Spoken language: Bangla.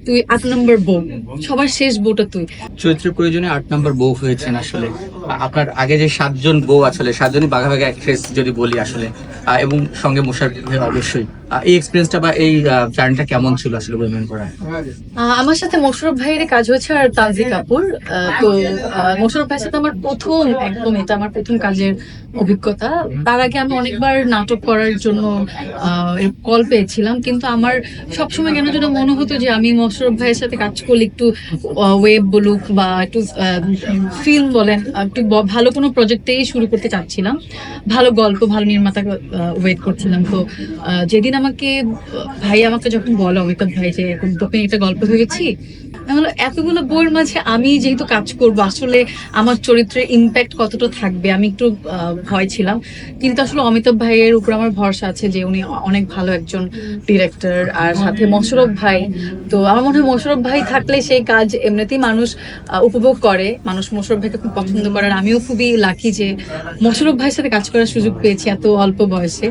তুই 8 নম্বর বউ, সবার শেষ বউটা তুই। চরিত্রের প্রয়োজনে 8 নম্বর বউ হয়েছেন আসলে। আপনার আগে যে 7 জন বউ আসলে 7 জনই বাঘা বাঘা অ্যাক্ট্রেস যদি বলি আসলে, এবং সঙ্গে মোশাররফ ভাই অবশ্যই। এই এক্সপিরিয়েন্সটা বা এই জার্নিটা কেমন ছিল আসলে অভিনয় করা? আমার সাথে মোশাররফ ভাইয়ের কাজ হয়েছে আর তানজিক কাপুর। তো মোশাররফ ভাইয়ের সাথে আমার প্রথম, একদম এটা আমার প্রথম কাজের অভিজ্ঞতা। তার আগে আমি অনেকবার নাটক করার জন্য কল পেয়েছিলাম, কিন্তু আমার সবসময় কেন যেন মনে হতো যে আমি মোশাররফ ভাইয়ের সাথে কাজ করলে একটু ওয়েব বলুক বা একটু ফিল্ম বলেন, একটু ভালো কোনো প্রজেক্টেই শুরু করতে চাচ্ছিলাম। ভালো গল্প, ভালো নির্মাতা ওয়েট করছিলাম। তো যেদিন ভাই আমাকে যখন বলে, অমিতাভ ভাই, যে এরকম তোকে একটা গল্প ভেবেছি, আমি বললাম, এতগুলো বইয়ের মাঝে আমি যেহেতু কাজ করব, আসলে আমার চরিত্রের ইম্প্যাক্ট কতটা থাকবে, আমি একটু ভয় ছিলাম। কিন্তু আসলে অমিতাভ ভাইয়ের উপর আমার ভরসা আছে যে উনি অনেক ভালো একজন ডিরেক্টর, আর সাথে মোশাররফ ভাই। তো আমার মনে হয় মোশাররফ ভাই থাকলে সেই কাজ এমনিতেই মানুষ উপভোগ করে, মানুষ মোশাররফ ভাইকে খুব পছন্দ করে। আর আমিও খুবই লাকি যে মোশাররফ ভাইয়ের সাথে কাজ করার সুযোগ পেয়েছি এত অল্প বয়সে।